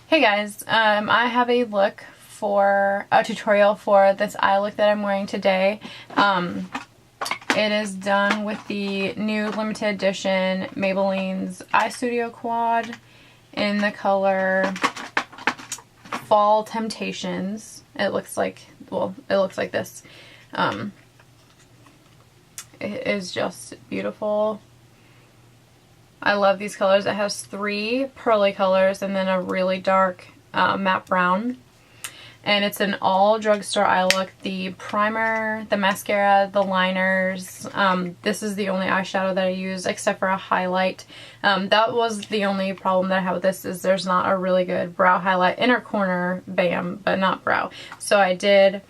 Hey guys, I have a look for a tutorial for this eye look that I'm wearing today. It is done with the new limited edition Maybelline's Eye Studio Quad in the color Fall Temptations. It looks like, well, it looks like this. It is just beautiful. I love these colors. It has 3 pearly colors and then a really dark matte brown. And it's an all drugstore eye look. The primer, the mascara, the liners. This is the only eyeshadow that I use except for a highlight. That was the only problem that I have with this, is there's not a really good brow highlight. Inner corner, bam, but not brow. So I did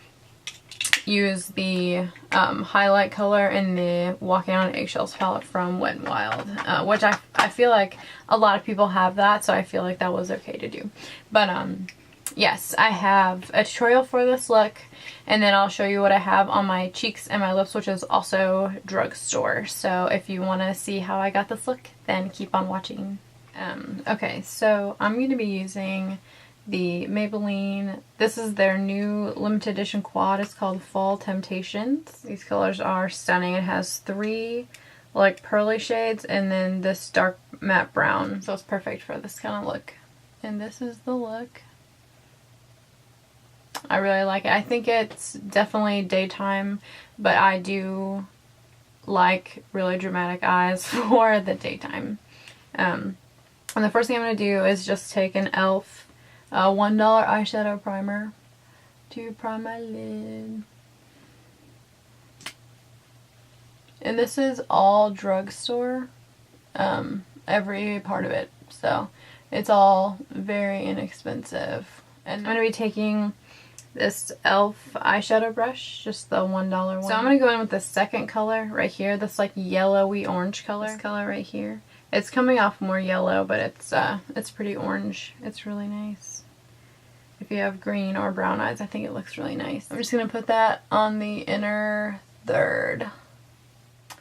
use the highlight color in the Walking on Eggshells palette from Wet n Wild, which I feel like a lot of people have that, so I feel like that was okay to do. But yes, I have a tutorial for this look, and then I'll show you what I have on my cheeks and my lips, which is also Drugstore. So if you want to see how I got this look, then keep on watching. Okay, so I'm going to be using the Maybelline, this is their new limited edition quad. It's called Fall Temptations. These colors are stunning. It has 3 like pearly shades and then this dark matte brown. So it's perfect for this kind of look. And this is the look. I really like it. I think it's definitely daytime, but I do like really dramatic eyes for the daytime. And the first thing I'm going to do is just take an e.l.f. $1 eyeshadow primer to prime my lid. And this is all Drugstore, every part of it, so it's all very inexpensive. And I'm going to be taking this e.l.f. eyeshadow brush, just the $1 one. So I'm going to go in with the second color right here, this like yellowy orange color. This color right here. It's coming off more yellow, but it's pretty orange. It's really nice. If you have green or brown eyes, I think it looks really nice. I'm just going to put that on the inner third.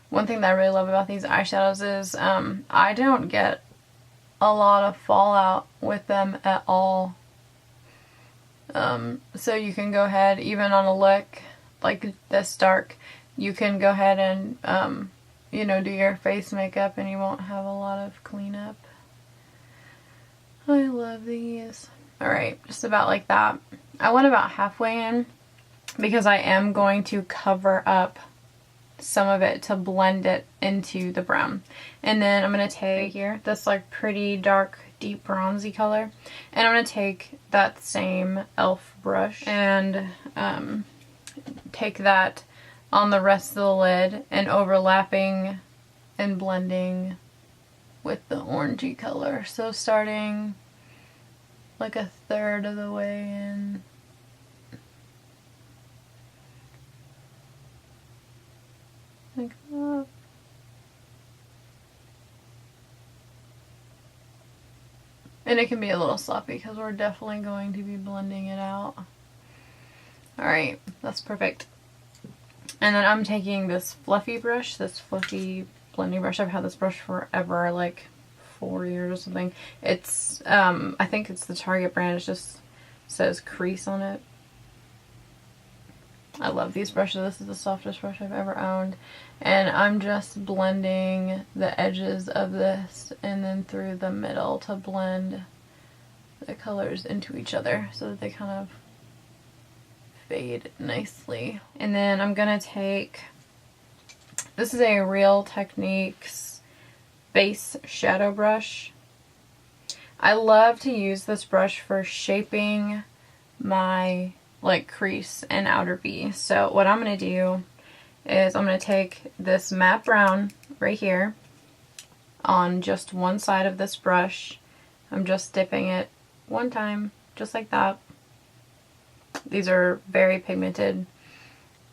One thing that I really love about these eyeshadows is I don't get a lot of fallout with them at all. So you can go ahead, even on a look like this dark, you can go ahead and you know, do your face makeup and you won't have a lot of cleanup. I love these. Alright, just about like that. I went about halfway in because I am going to cover up some of it to blend it into the brown. And then I'm going to take here this like pretty dark deep bronzy color, and I'm going to take that same e.l.f. brush and take that on the rest of the lid and overlapping and blending with the orangey color. So starting like a third of the way in. Like that. And it can be a little sloppy because we're definitely going to be blending it out. Alright, that's perfect. And then I'm taking this fluffy brush, this fluffy blending brush. I've had this brush forever, like 4 years or something. It's, I think it's the Target brand. It just says crease on it. I love these brushes. This is the softest brush I've ever owned. And I'm just blending the edges of this and then through the middle to blend the colors into each other so that they kind of fade nicely. And then I'm gonna take, this is a Real Techniques base shadow brush. I love to use this brush for shaping my like crease and outer V. So what I'm gonna do is I'm gonna take this matte brown right here on just one side of this brush. I'm just dipping it one time, just like that. These are very pigmented.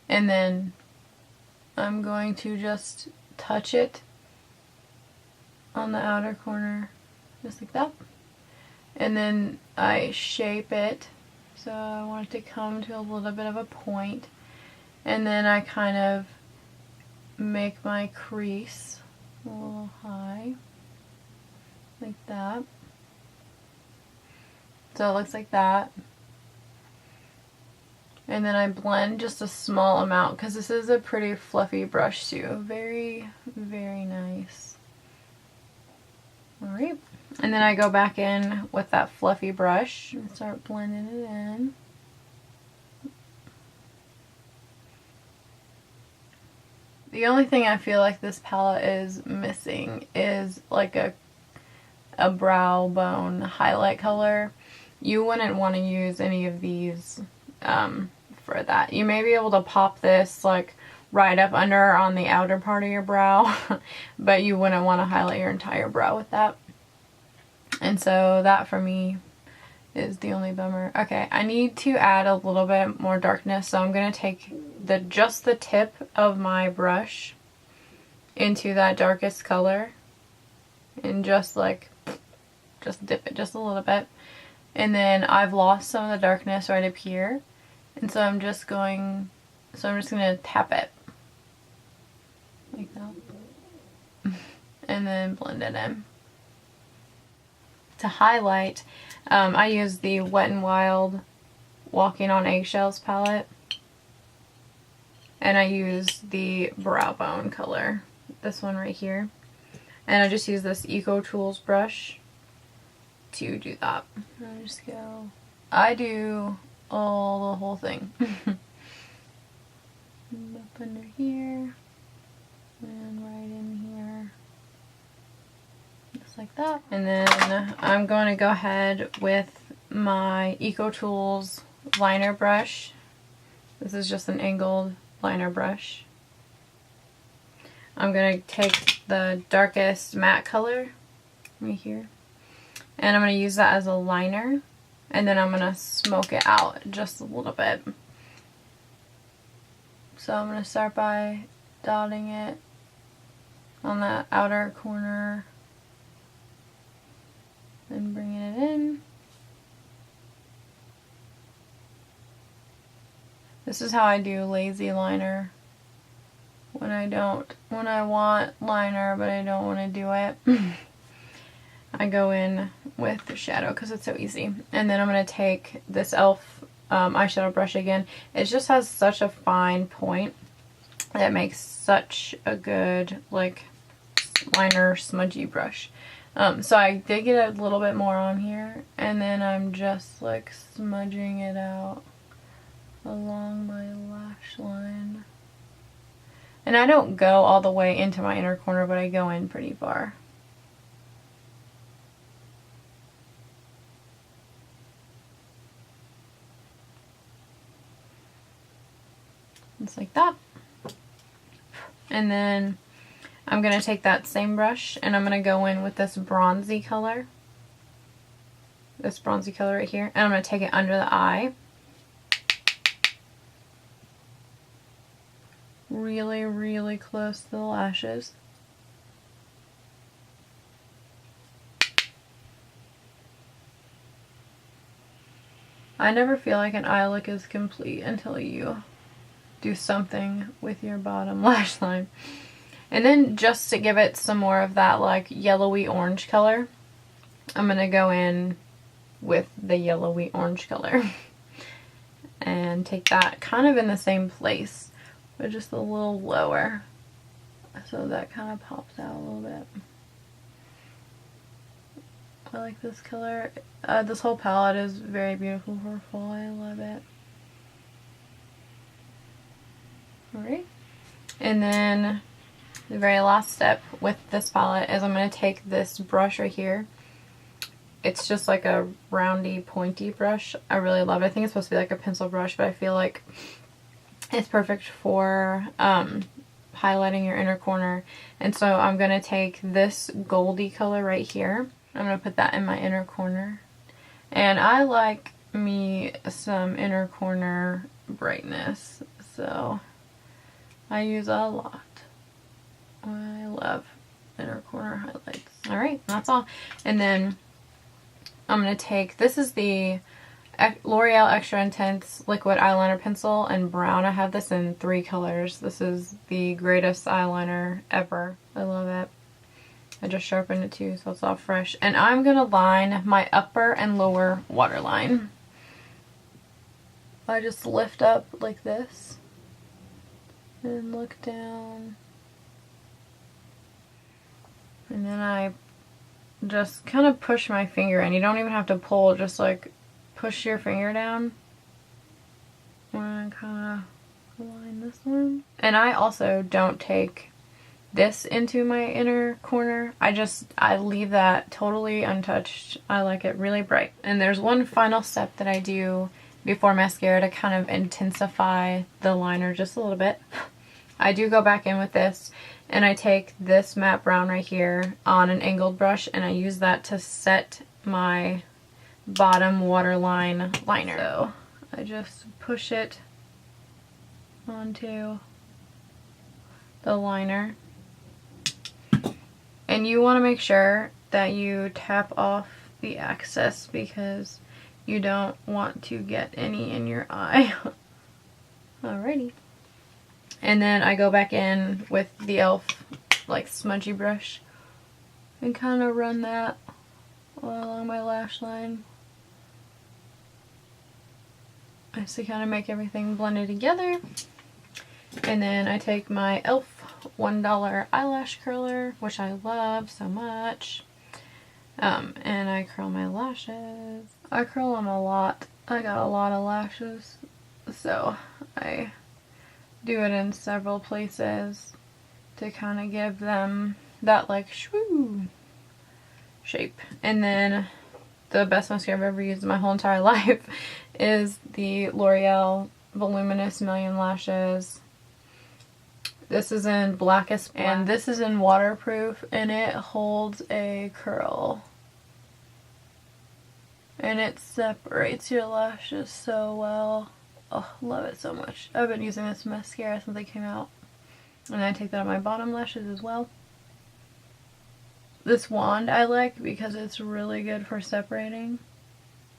And then I'm going to just touch it on the outer corner, just like that. And then I shape it. So I want it to come to a little bit of a point. And then I kind of make my crease a little high, like that. So it looks like that. And then I blend just a small amount because this is a pretty fluffy brush too. Very, very nice. Alright. And then I go back in with that fluffy brush and start blending it in. The only thing I feel like this palette is missing is like a brow bone highlight color. You wouldn't want to use any of these for that. You may be able to pop this like right up under on the outer part of your brow, but you wouldn't want to highlight your entire brow with that. And so that for me is the only bummer. Okay, I need to add a little bit more darkness, so I'm going to take just the tip of my brush into that darkest color and just dip it just a little bit. And then I've lost some of the darkness right up here. And so I'm just going to tap it like that. And then blend it in. To highlight, I use the Wet n Wild Walking on Eggshells palette. And I use the Brow Bone color, this one right here. And I just use this Eco Tools brush to do that. I do the whole thing. Up under here, and right in here, just like that. And then I'm going to go ahead with my Eco Tools liner brush. This is just an angled liner brush. I'm going to take the darkest matte color right here, and I'm going to use that as a liner, and then I'm going to smoke it out just a little bit. So I'm going to start by dotting it on that outer corner and bringing it in. This is how I do lazy liner when I want liner but I don't want to do it. I go in with the shadow because it's so easy. And then I'm going to take this e.l.f. Eyeshadow brush again. It just has such a fine point that makes such a good like liner smudgy brush. So I did get a little bit more on here, and then I'm just like smudging it out along my lash line. And I don't go all the way into my inner corner, but I go in pretty far. Just like that. And then I'm going to take that same brush and I'm going to go in with this bronzy color. This bronzy color right here. And I'm going to take it under the eye. Really, really close to the lashes. I never feel like an eye look is complete until you do something with your bottom lash line. And then just to give it some more of that like yellowy orange color, I'm going to go in with the yellowy orange color and take that kind of in the same place, but just a little lower, so that kind of pops out a little bit. I like this color. This whole palette is very beautiful for fall. I love it. Alright. And then the very last step with this palette is I'm going to take this brush right here. It's just like a roundy, pointy brush. I really love it. I think it's supposed to be like a pencil brush, but I feel like it's perfect for highlighting your inner corner. And so I'm going to take this goldy color right here. I'm going to put that in my inner corner. And I like me some inner corner brightness, so I use a lot. I love inner corner highlights. Alright, that's all. And then I'm going to take, this is the L'Oreal Extra Intense Liquid Eyeliner Pencil in brown. I have this in 3 colors. This is the greatest eyeliner ever. I love it. I just sharpened it too, so it's all fresh. And I'm going to line my upper and lower waterline. I just lift up like this and look down. And then I just kind of push my finger in. You don't even have to pull, just like push your finger down. And kind of line this one. And I also don't take this into my inner corner. I leave that totally untouched. I like it really bright. And there's one final step that I do before mascara to kind of intensify the liner just a little bit. I do go back in with this and I take this matte brown right here on an angled brush and I use that to set my bottom waterline liner. So I just push it onto the liner. And you want to make sure that you tap off the excess because you don't want to get any in your eye. Alrighty. And then I go back in with the e.l.f. like smudgy brush and kind of run that along my lash line. Just to kind of make everything blended together. And then I take my e.l.f. $1 eyelash curler, which I love so much. And I curl my lashes. I curl them a lot. I got a lot of lashes, so I do it in several places to kind of give them that like shwoo shape. And then the best mascara I've ever used in my whole entire life is the L'Oreal Voluminous Million Lashes. This is in Blackest Black, and this is in waterproof, and it holds a curl. And it separates your lashes so well. Oh, love it so much. I've been using this mascara since it came out. And I take that on my bottom lashes as well. This wand I like because it's really good for separating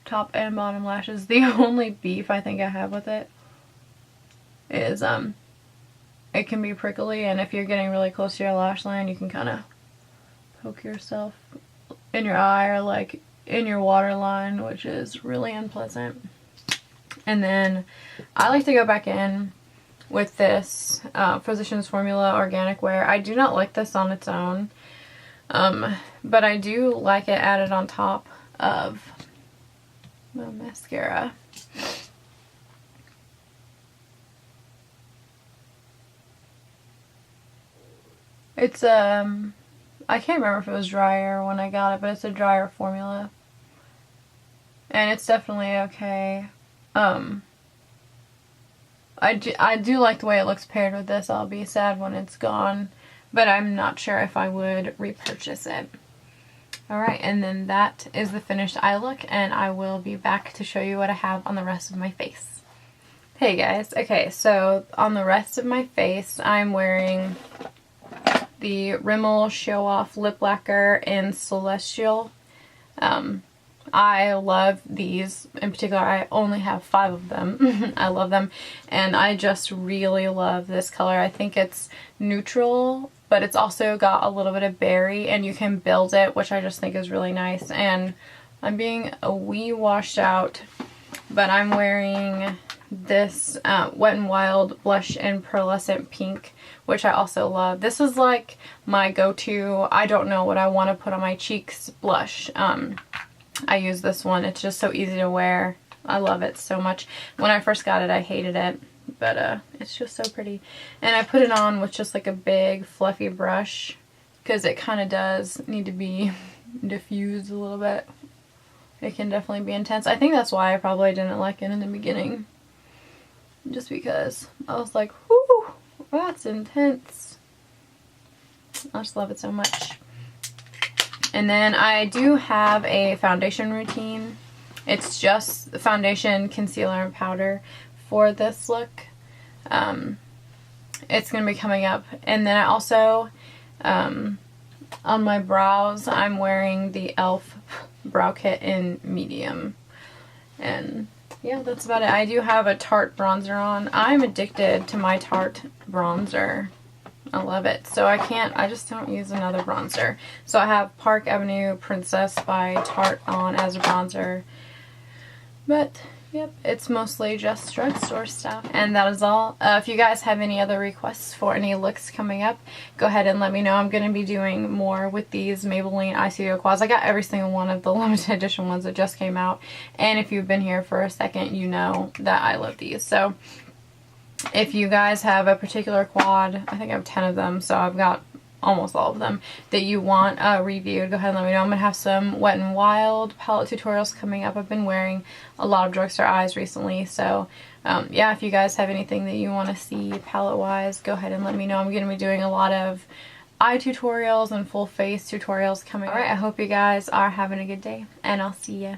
top and bottom lashes. The only beef I think I have with it is it can be prickly, and if you're getting really close to your lash line, you can kind of poke yourself in your eye or like in your waterline, which is really unpleasant. And then I like to go back in with this Physicians Formula Organic Wear. I do not like this on its own, but I do like it added on top of my mascara. It's I can't remember if it was drier when I got it, but it's a drier formula. And it's definitely okay. I do like the way it looks paired with this. I'll be sad when it's gone, but I'm not sure if I would repurchase it. Alright, and then that is the finished eye look, and I will be back to show you what I have on the rest of my face. Hey guys, okay, so on the rest of my face, I'm wearing the Rimmel Show Off Lip Lacquer in Celestial. I love these. In particular, I only have 5 of them. I love them, and I just really love this color. I think it's neutral, but it's also got a little bit of berry, and you can build it, which I just think is really nice. And I'm being a wee washed out, but I'm wearing this Wet n Wild blush in pearlescent pink, which I also love. This is like my go-to, I don't know what I want to put on my cheeks blush. I use this one. It's just so easy to wear. I love it so much. When I first got it, I hated it, but it's just so pretty. And I put it on with just like a big fluffy brush because it kind of does need to be diffused a little bit. It can definitely be intense. I think that's why I probably didn't like it in the beginning. Just because I was like, whoo, that's intense. I just love it so much. And then I do have a foundation routine. It's just foundation, concealer, and powder for this look. It's going to be coming up. And then I also, on my brows, I'm wearing the e.l.f. Brow Kit in medium. And yeah, that's about it. I do have a Tarte bronzer on. I'm addicted to my Tarte bronzer. I love it. So I just don't use another bronzer. So I have Park Avenue Princess by Tarte on as a bronzer. But, yep, it's mostly just drugstore stuff. And that is all. If you guys have any other requests for any looks coming up, go ahead and let me know. I'm going to be doing more with these Maybelline Eye Studio quads. I got every single one of the limited edition ones that just came out. And if you've been here for a second, you know that I love these. So, if you guys have a particular quad, I think I have 10 of them, so I've got almost all of them, that you want reviewed, go ahead and let me know. I'm going to have some Wet n Wild palette tutorials coming up. I've been wearing a lot of Drugstore eyes recently, so yeah, if you guys have anything that you want to see palette-wise, go ahead and let me know. I'm going to be doing a lot of eye tutorials and full face tutorials coming up. Alright, I hope you guys are having a good day, and I'll see ya.